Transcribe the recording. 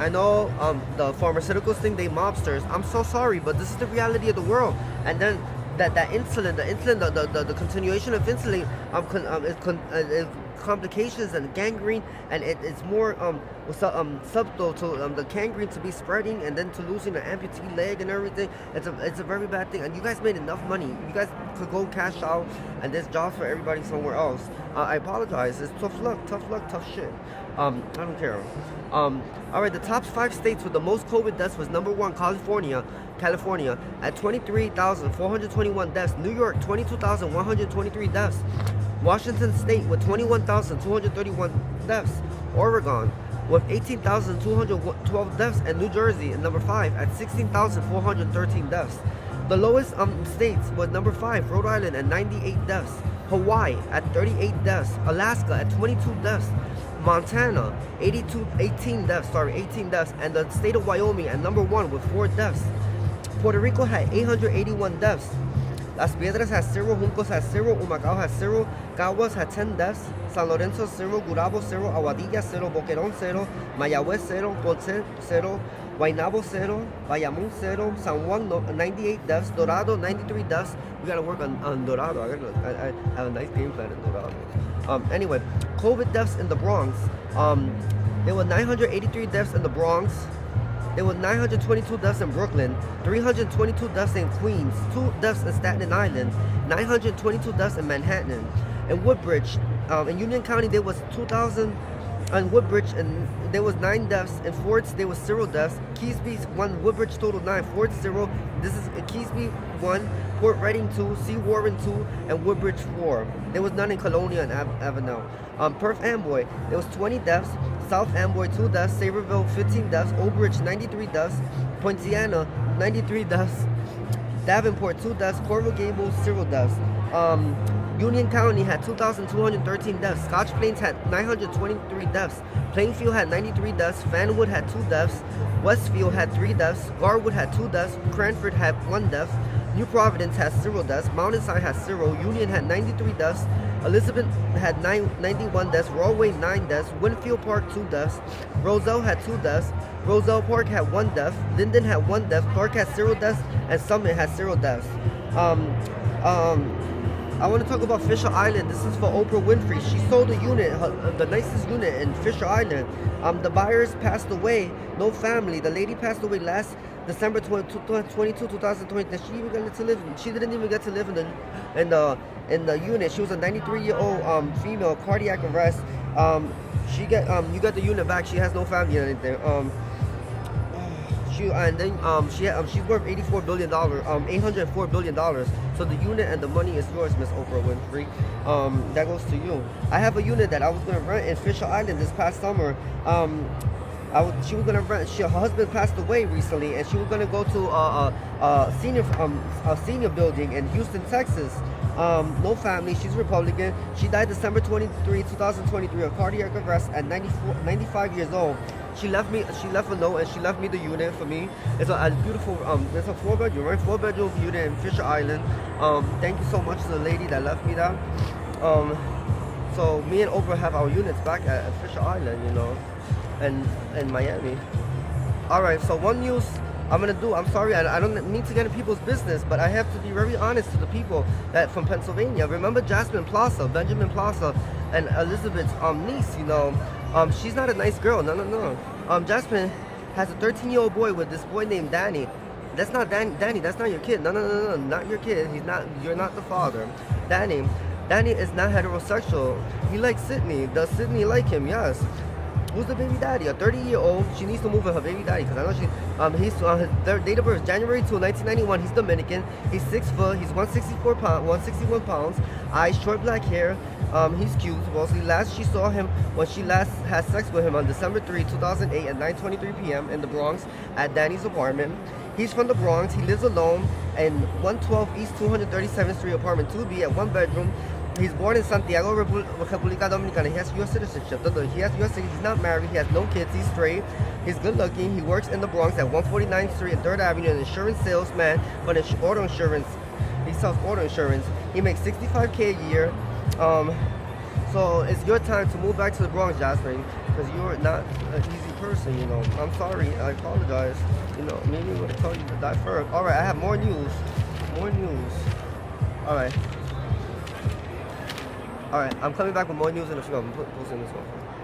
I know the pharmaceuticals think they mobsters. I'm so sorry, but this is the reality of the world. And then that insulin, the continuation of insulin, is complications and gangrene, and it's more subtle to the gangrene to be spreading, and then to losing an amputee leg and everything. It's a very bad thing. And you guys made enough money. You guys could go cash out, and there's jobs for everybody somewhere else. I apologize. It's tough luck, tough shit. I don't care. All right, the top 5 states with the most COVID deaths was number 1, California at 23,421 deaths. New York, 22,123 deaths. Washington State with 21,231 deaths. Oregon with 18,212 deaths, and New Jersey at number 5 at 16,413 deaths. The lowest states was number 5, Rhode Island at 98 deaths. Hawaii at 38 deaths. Alaska at 22 deaths. Montana, 18 deaths, and the state of Wyoming at number 1 with 4 deaths. Puerto Rico had 881 deaths. Las Piedras had 0, Juncos had 0, Humacao had 0, Caguas had 10 deaths, San Lorenzo 0, Gurabo 0, Aguadilla 0, Boquerón 0, Mayagüez 0, Ponce 0, Guaynabo 0, Bayamón 0, San Juan 98 deaths, Dorado 93 deaths. We gotta work on Dorado. I have a nice game plan in Dorado. Anyway, COVID deaths in the Bronx. There were 983 deaths in the Bronx. There were 922 deaths in Brooklyn, 322 deaths in Queens, 2 deaths in Staten Island, 922 deaths in Manhattan. In Woodbridge, in Union County, there was 2,000. In Woodbridge, and there was 9 deaths. In Fords, there was 0 deaths. Keysby 1, Woodbridge total 9, Fords 0. This is Keysby 1, Port Reading 2, C. Warren 2, and Woodbridge 4. There was none in Colonia and Avenel. Perth Amboy, there was 20 deaths. South Amboy 2 deaths. Sayreville 15 deaths. Old Bridge 93 deaths. Poinciana 93 deaths. Davenport 2 deaths. Coral Gables 0 deaths. Union County had 2,213 deaths. Scotch Plains had 923 deaths. Plainfield had 93 deaths. Fanwood had 2 deaths. Westfield had 3 deaths. Garwood had 2 deaths. Cranford had 1 death. New Providence has 0 deaths. Mountainside has 0. Union had 93 deaths. Elizabeth had 91 deaths. Rawway 9 deaths. Winfield Park 2 deaths. Roselle had 2 deaths. Roselle Park had 1 death. Linden had 1 death. Clark had 0 deaths. And Summit had 0 deaths. I want to talk about Fisher Island. This is for Oprah Winfrey. She sold a unit, the nicest unit in Fisher Island. The buyers passed away, no family. The lady passed away last December 22, 2020. She didn't even get to live in the unit. She was a 93-year-old female, cardiac arrest. You got the unit back. She has no family or anything. She's worth $84 billion, $804 billion. So the unit and the money is yours, Miss Oprah Winfrey. That goes to you. I have a unit that I was gonna rent in Fisher Island this past summer. She was gonna rent. Her husband passed away recently, and she was gonna go to a senior building in Houston, Texas. No family. She's Republican. She died December 23, 2023, of cardiac arrest at 95 years old. She left a note, and she left me the unit for me. It's a beautiful, it's a 4-bedroom, right? 4-bedroom unit in Fisher Island. Thank you so much to the lady that left me that. So me and Oprah have our units back at Fisher Island, you know, and in Miami. All right, so one news I'm gonna do. I'm sorry, I don't mean to get in people's business, but I have to be very honest to the people that from Pennsylvania. Remember Jazmin Plaza, Benjamin Plaza, and Elizabeth's niece, you know. She's not a nice girl. No. Jazmin has a 13-year-old boy with this boy named Danny. That's not Danny. That's not your kid. No, not your kid. You're not the father. Danny is not heterosexual. He likes Sydney. Does Sydney like him? Yes. Who's the baby daddy? A 30-year-old. She needs to move with her baby daddy because I know his date of birth is January 2, 1991. He's Dominican. He's 6 foot. He's 161 pounds. Eyes, short black hair. He's cute. Supposedly, last she saw him when she last had sex with him on December 3, 2008 at 9:23 p.m. in the Bronx at Danny's apartment. He's from the Bronx. He lives alone in 112 East 237th Street, apartment 2B, at 1 bedroom. He's born in Santiago, República Dominicana. He has U.S. citizenship. He has U.S. He's not married. He has no kids. He's straight. He's good looking. He works in the Bronx at 149th Street and 3rd Avenue, an insurance salesman for auto insurance. He sells auto insurance. He makes $65K a year. So it's your time to move back to the Bronx, Jazmin, because you're not an easy person, you know. I'm sorry. I apologize. You know, maybe I would have told you to die first. All right, I have more news. More news. All right. All right, I'm coming back with more news in a few. I'm posting this one.